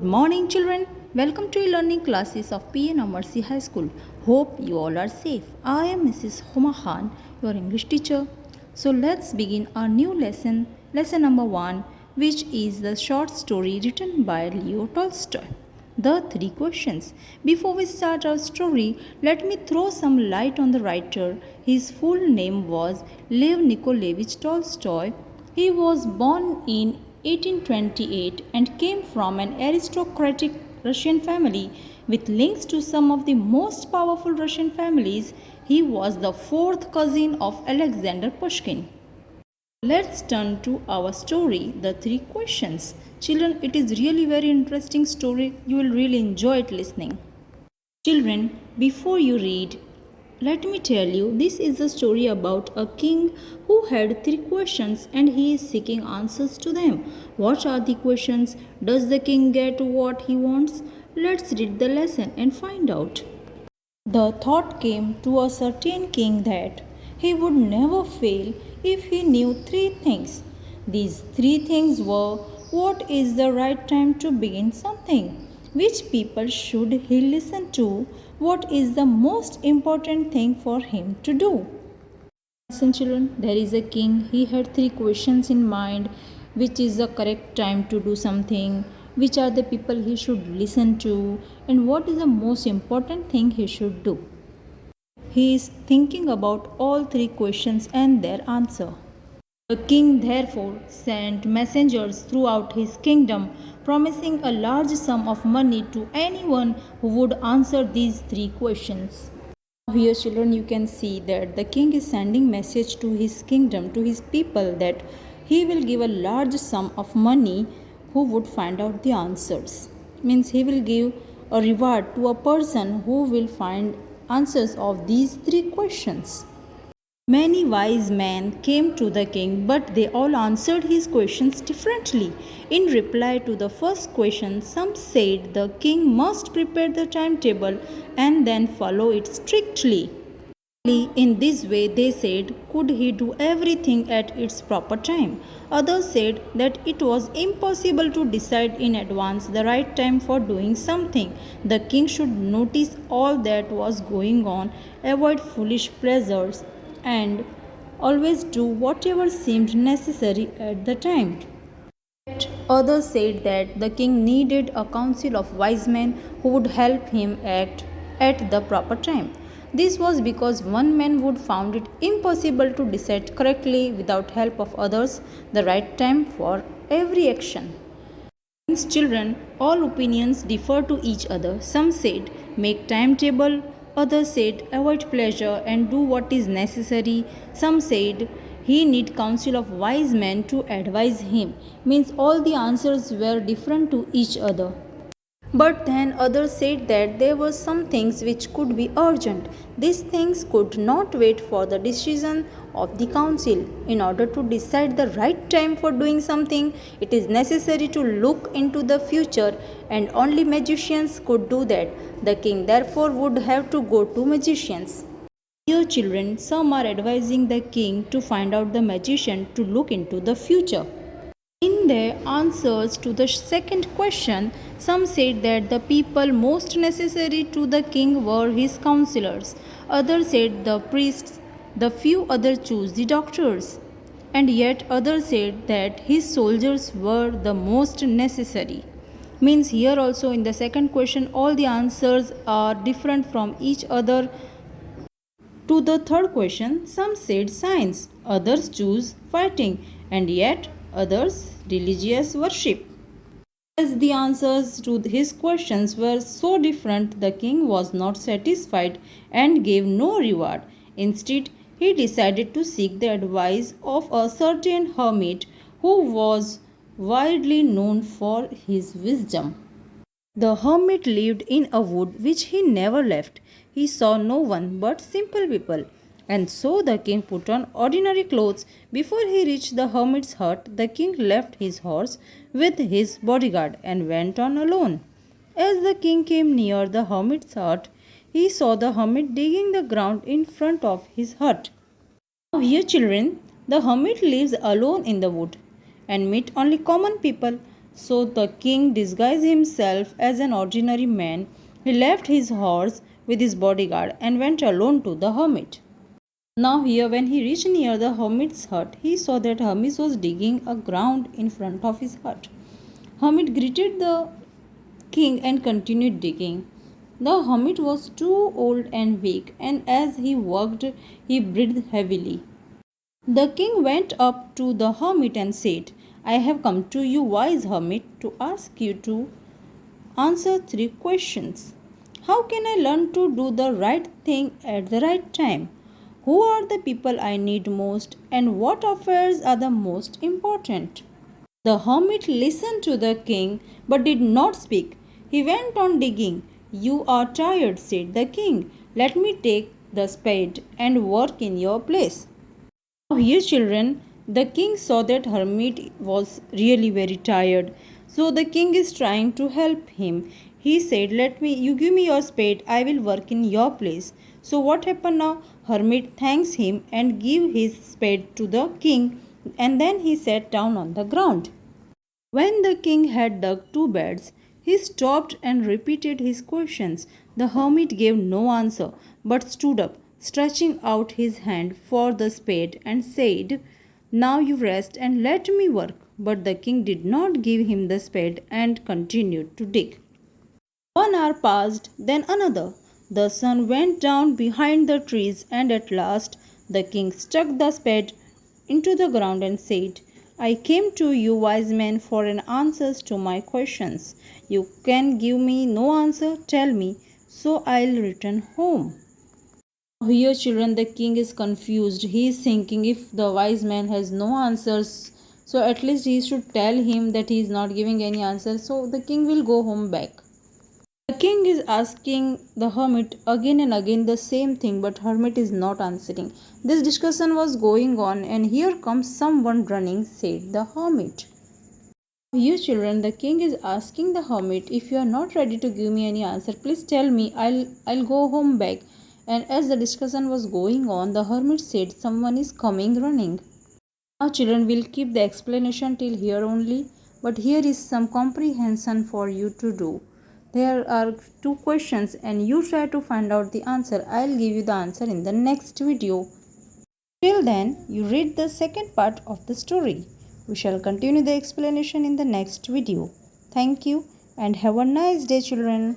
Good morning, children. Welcome to learning classes of P.N.AMERSEY High School. Hope you all are safe. I am Mrs. Huma Khan, your English teacher. So let's begin our new lesson, lesson number 1, which is the short story written by Leo Tolstoy. The three questions. Before we start our story, let me throw some light on the writer. His full name was Lev Nikolaevich Tolstoy. He was born in 1828 and came from an aristocratic Russian family with links to some of the most powerful Russian families. He was the fourth cousin of Alexander Pushkin. Let's turn to our story, The Three Questions. Children, it is really very interesting story. You will really enjoy it listening. Children, before you read, let me tell you, this is a story about a king who had three questions and he is seeking answers to them. What are the questions? Does the king get what he wants? Let's read the lesson and find out. The thought came to a certain king that he would never fail if he knew three things. These three things were: what is the right time to begin something? Which people should he listen to? What is the most important thing for him to do? Listen, children, there is a king. He had three questions in mind: which is the correct time to do something, which are the people he should listen to, and what is the most important thing he should do. He is thinking about all three questions and their answer. The king therefore sent messengers throughout his kingdom, promising a large sum of money to anyone who would answer these three questions. Here, children, you can see that the king is sending message to his kingdom, to his people, that he will give a large sum of money who would find out the answers. Means he will give a reward to a person who will find answers of these three questions. Many wise men came to the king, but they all answered his questions differently. In reply to the first question, some said the king must prepare the timetable and then follow it strictly. In this way, they said, could he do everything at its proper time? Others said that it was impossible to decide in advance the right time for doing something. The king should notice all that was going on, avoid foolish pleasures, and always do whatever seemed necessary at the time. Yet others said that the king needed a council of wise men who would help him act at the proper time. This was because one man would found it impossible to decide correctly without help of others the right time for every action. Since children, all opinions differ to each other. Some said make timetable, others said avoid pleasure and do what is necessary. Some said he need counsel of wise men to advise him. Means all the answers were different to each other. But then others said that there were some things which could be urgent. These things could not wait for the decision of the council. In order to decide the right time for doing something, it is necessary to look into the future, and only magicians could do that. The king therefore would have to go to magicians. Dear children, some are advising the king to find out the magician to look into the future. In their answers to the second question, some said that the people most necessary to the king were his counselors. Others said the priests, the few others chose the doctors. And yet others said that his soldiers were the most necessary. Means here also in the second question, all the answers are different from each other. To the third question, some said science, others choose fighting, and yet others religious worship. As the answers to his questions were so different, the king was not satisfied and gave no reward. Instead, he decided to seek the advice of a certain hermit who was widely known for his wisdom. The hermit lived in a wood which he never left. He saw no one but simple people. And so the king put on ordinary clothes. Before he reached the hermit's hut, the king left his horse with his bodyguard and went on alone. As the king came near the hermit's hut, he saw the hermit digging the ground in front of his hut. Now here, children, the hermit lives alone in the wood and meet only common people. So the king disguised himself as an ordinary man. He left his horse with his bodyguard and went alone to the hermit. Now here when he reached near the hermit's hut, he saw that hermit was digging a ground in front of his hut. Hermit greeted the king and continued digging. The hermit was too old and weak, and as he worked, he breathed heavily. The king went up to the hermit and said, I have come to you, wise hermit, to ask you to answer 3 questions. How can I learn to do the right thing at the right time? Who are the people I need most, and what affairs are the most important? The hermit listened to the king but did not speak. He went on digging. You are tired, said the king. Let me take the spade and work in your place. Now, here, children, the king saw that hermit was really very tired. So the king is trying to help him. He said, you give me your spade, I will work in your place. So what happened now? Hermit thanks him and give his spade to the king, and then he sat down on the ground. When the king had dug 2 beds, he stopped and repeated his questions. The hermit gave no answer, but stood up, stretching out his hand for the spade, and said, Now you rest and let me work. But the king did not give him the spade and continued to dig. 1 hour passed, then another. The sun went down behind the trees, and at last the king stuck the spade into the ground and said, I came to you, wise men, for an answers to my questions. You can give me no answer, tell me, so I'll return home. Here, children, the king is confused. He is thinking if the wise man has no answers, so at least he should tell him that he is not giving any answer, so the king will go home back. The king is asking the hermit again and again the same thing, but hermit is not answering. This discussion was going on, and here comes someone running, said the hermit. You children, the king is asking the hermit, if you are not ready to give me any answer, please tell me, I'll go home back. And as the discussion was going on, the hermit said, someone is coming running. Now children, will keep the explanation till here only, but here is some comprehension for you to do. There are 2 questions and you try to find out the answer. I'll give you the answer in the next video. Till then, you read the second part of the story. We shall continue the explanation in the next video. Thank you and have a nice day, children.